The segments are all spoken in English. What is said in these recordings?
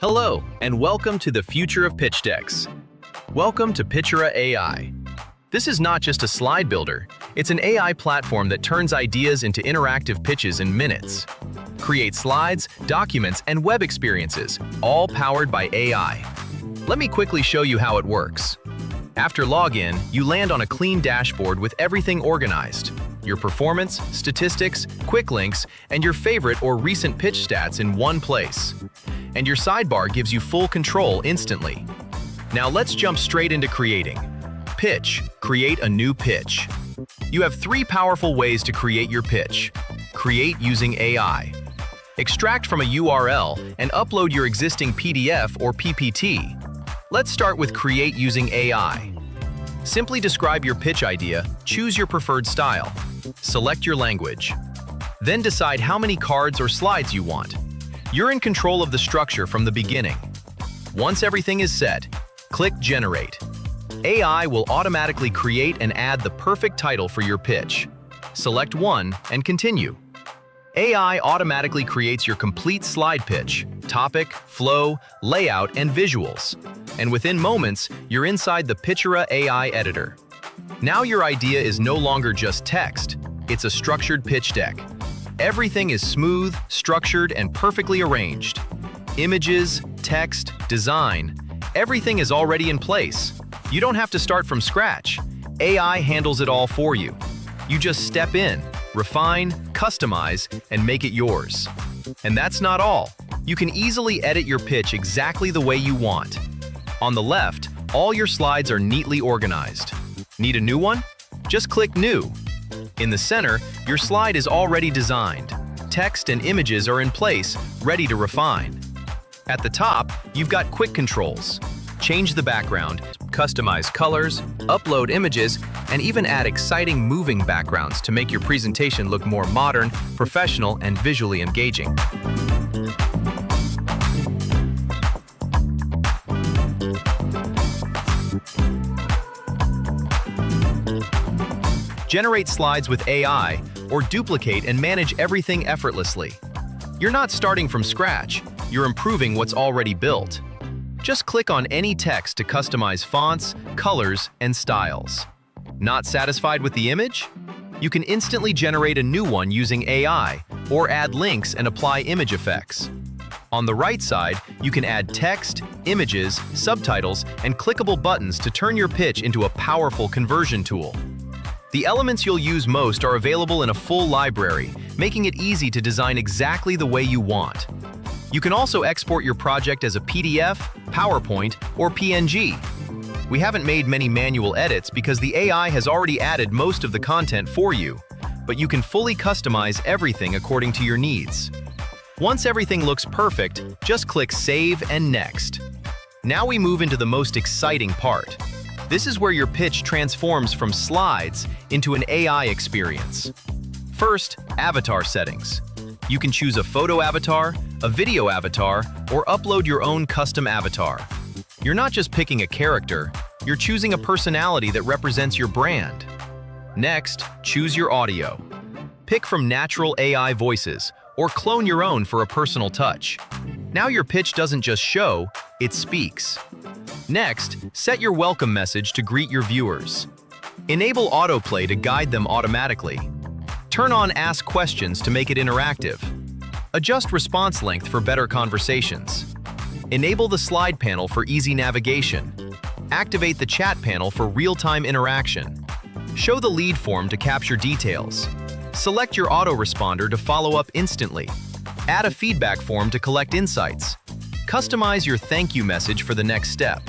Hello, and welcome to the future of pitch decks. Welcome to Pitchora AI. This is not just a slide builder, it's an AI platform that turns ideas into interactive pitches in minutes. Create slides, documents, and web experiences, all powered by AI. Let me quickly show you how it works. After login, you land on a clean dashboard with everything organized. Your performance, statistics, quick links, and your favorite or recent pitch stats in one place. And your sidebar gives you full control instantly. Now let's jump straight into creating. Pitch. Create a new pitch. You have three powerful ways to create your pitch. Create using AI. Extract from a URL and upload your existing PDF or PPT. Let's start with create using AI. Simply describe your pitch idea, choose your preferred style. Select your language. Then decide how many cards or slides you want. You're in control of the structure from the beginning. Once everything is set, click Generate. AI will automatically create and add the perfect title for your pitch. Select one and continue. AI automatically creates your complete slide pitch, topic, flow, layout, and visuals. And within moments, you're inside the Pitchora AI editor. Now your idea is no longer just text, it's a structured pitch deck. Everything is smooth, structured, and perfectly arranged. Images, text, design, everything is already in place. You don't have to start from scratch. AI handles it all for you. You just step in, refine, customize, and make it yours. And that's not all. You can easily edit your pitch exactly the way you want. On the left, all your slides are neatly organized. Need a new one? Just click New. In the center, your slide is already designed. Text and images are in place, ready to refine. At the top, you've got quick controls. Change the background, customize colors, upload images, and even add exciting moving backgrounds to make your presentation look more modern, professional, and visually engaging. Generate slides with AI, or duplicate and manage everything effortlessly. You're not starting from scratch, you're improving what's already built. Just click on any text to customize fonts, colors, and styles. Not satisfied with the image? You can instantly generate a new one using AI, or add links and apply image effects. On the right side, you can add text, images, subtitles, and clickable buttons to turn your pitch into a powerful conversion tool. The elements you'll use most are available in a full library, making it easy to design exactly the way you want. You can also export your project as a PDF, PowerPoint, or PNG. We haven't made many manual edits because the AI has already added most of the content for you, but you can fully customize everything according to your needs. Once everything looks perfect, just click Save and Next. Now we move into the most exciting part. This is where your pitch transforms from slides into an AI experience. First, avatar settings. You can choose a photo avatar, a video avatar, or upload your own custom avatar. You're not just picking a character, you're choosing a personality that represents your brand. Next, choose your audio. Pick from natural AI voices, or clone your own for a personal touch. Now your pitch doesn't just show, it speaks. Next, set your welcome message to greet your viewers. Enable autoplay to guide them automatically. Turn on Ask Questions to make it interactive. Adjust response length for better conversations. Enable the slide panel for easy navigation. Activate the chat panel for real-time interaction. Show the lead form to capture details. Select your autoresponder to follow up instantly. Add a feedback form to collect insights. Customize your thank you message for the next step.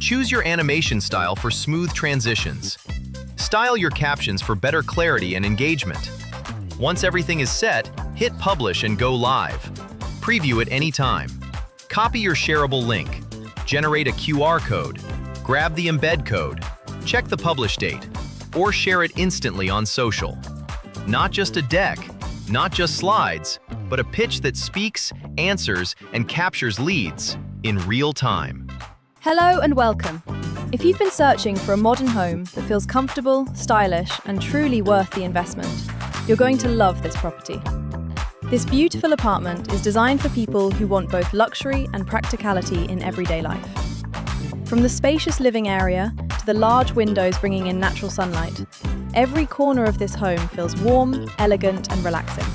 Choose your animation style for smooth transitions. Style your captions for better clarity and engagement. Once everything is set, hit Publish and go live. Preview at any time. Copy your shareable link. Generate a QR code. Grab the embed code. Check the publish date. Or share it instantly on social. Not just a deck, not just slides, but a pitch that speaks, answers, and captures leads in real time. Hello and welcome. If you've been searching for a modern home that feels comfortable, stylish, and truly worth the investment, you're going to love this property. This beautiful apartment is designed for people who want both luxury and practicality in everyday life. From the spacious living area to the large windows bringing in natural sunlight, every corner of this home feels warm, elegant, and relaxing.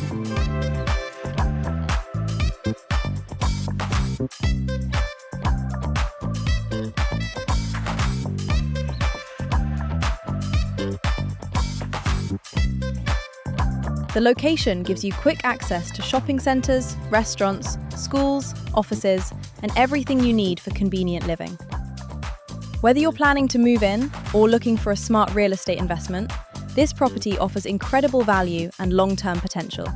The location gives you quick access to shopping centres, restaurants, schools, offices, and everything you need for convenient living. Whether you're planning to move in or looking for a smart real estate investment, this property offers incredible value and long-term potential.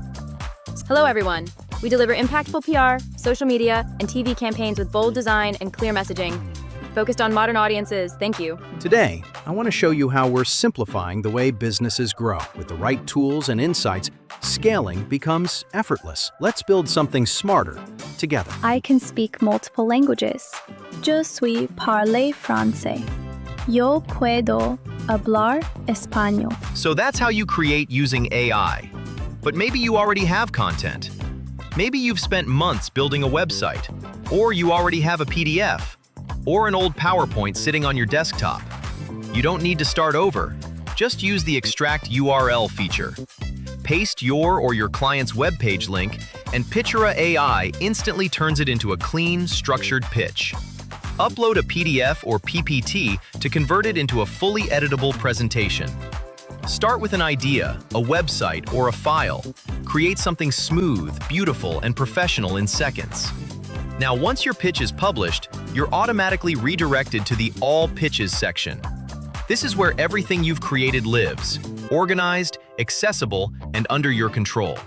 Hello everyone. We deliver impactful PR, social media, and TV campaigns with bold design and clear messaging. Focused on modern audiences, thank you. Today, I want to show you how we're simplifying the way businesses grow. With the right tools and insights, scaling becomes effortless. Let's build something smarter together. I can speak multiple languages. Je suis parler français. Yo puedo hablar español. So that's how you create using AI. But maybe you already have content. Maybe you've spent months building a website, or you already have a PDF, or an old PowerPoint sitting on your desktop. You don't need to start over. Just use the Extract URL feature. Paste your or your client's web page link, and Pitchora AI instantly turns it into a clean, structured pitch. Upload a PDF or PPT to convert it into a fully editable presentation. Start with an idea, a website, or a file. Create something smooth, beautiful, and professional in seconds. Now, once your pitch is published, you're automatically redirected to the All Pitches section. This is where everything you've created lives, organized, accessible, and under your control.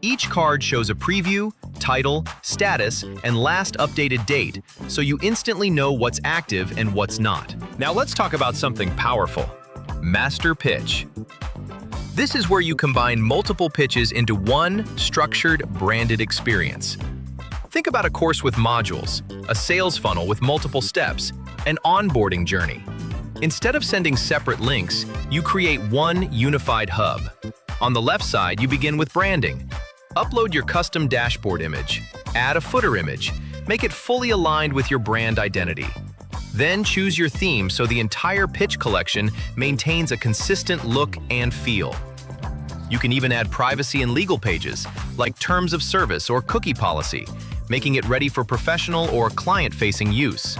Each card shows a preview, title, status, and last updated date, so you instantly know what's active and what's not. Now let's talk about something powerful: Master Pitch. This is where you combine multiple pitches into one structured, branded experience. Think about a course with modules, a sales funnel with multiple steps, an onboarding journey. Instead of sending separate links, you create one unified hub. On the left side, you begin with branding. Upload your custom dashboard image. Add a footer image. Make it fully aligned with your brand identity. Then choose your theme so the entire pitch collection maintains a consistent look and feel. You can even add privacy and legal pages, like terms of service or cookie policy, making it ready for professional or client-facing use.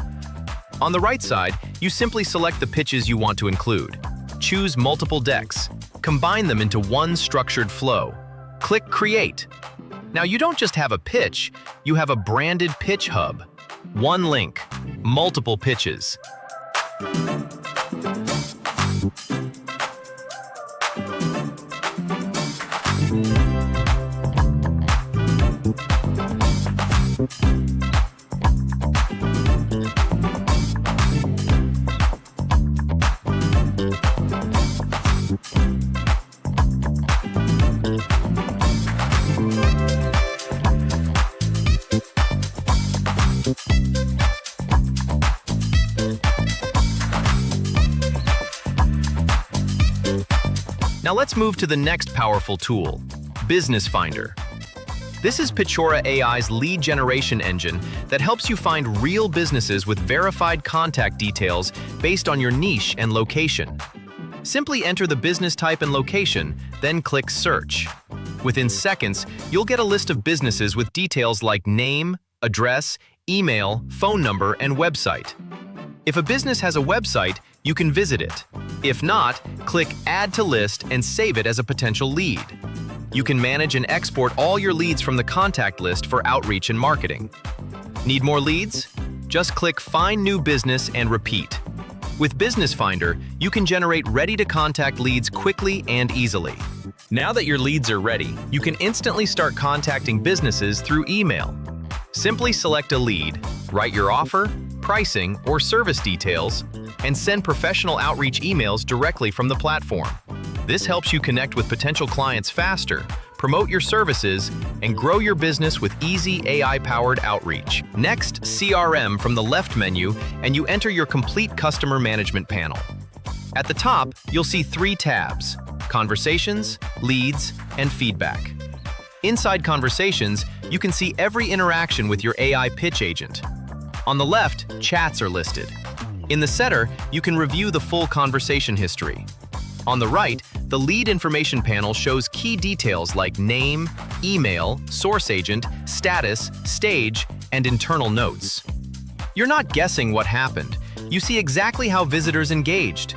On the right side, you simply select the pitches you want to include. Choose multiple decks. Combine them into one structured flow. Click Create. Now you don't just have a pitch, you have a branded pitch hub. One link, multiple pitches. Now let's move to the next powerful tool, Business Finder. This is Pitchora AI's lead generation engine that helps you find real businesses with verified contact details based on your niche and location. Simply enter the business type and location, then click Search. Within seconds, you'll get a list of businesses with details like name, address, email, phone number, and website. If a business has a website, you can visit it. If not, click Add to List and save it as a potential lead. You can manage and export all your leads from the contact list for outreach and marketing. Need more leads? Just click Find New Business and repeat. With Business Finder, you can generate ready-to-contact leads quickly and easily. Now that your leads are ready, you can instantly start contacting businesses through email. Simply select a lead, write your offer, pricing, or service details, and send professional outreach emails directly from the platform. This helps you connect with potential clients faster, promote your services, and grow your business with easy AI-powered outreach. Next, CRM from the left menu, and you enter your complete customer management panel. At the top, you'll see 3 tabs: Conversations, Leads, and Feedback. Inside Conversations, you can see every interaction with your AI pitch agent. On the left, chats are listed. In the center, you can review the full conversation history. On the right, the lead information panel shows key details like name, email, source agent, status, stage, and internal notes. You're not guessing what happened. You see exactly how visitors engaged.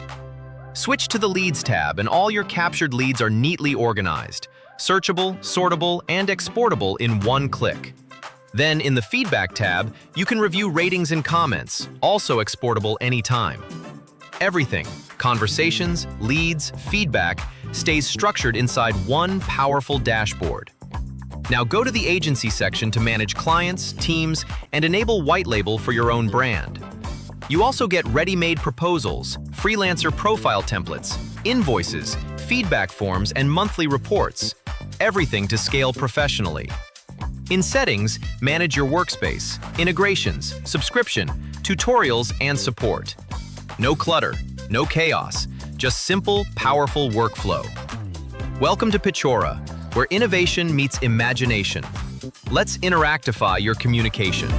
Switch to the Leads tab and all your captured leads are neatly organized, searchable, sortable, and exportable in one click. Then in the Feedback tab, you can review ratings and comments, also exportable anytime. Everything, conversations, leads, feedback, stays structured inside one powerful dashboard. Now go to the agency section to manage clients, teams, and enable white label for your own brand. You also get ready-made proposals, freelancer profile templates, invoices, feedback forms, and monthly reports. Everything to scale professionally. In Settings, manage your workspace, integrations, subscription, tutorials, and support. No clutter, no chaos, just simple, powerful workflow. Welcome to Pitchora, where innovation meets imagination. Let's interactify your communication.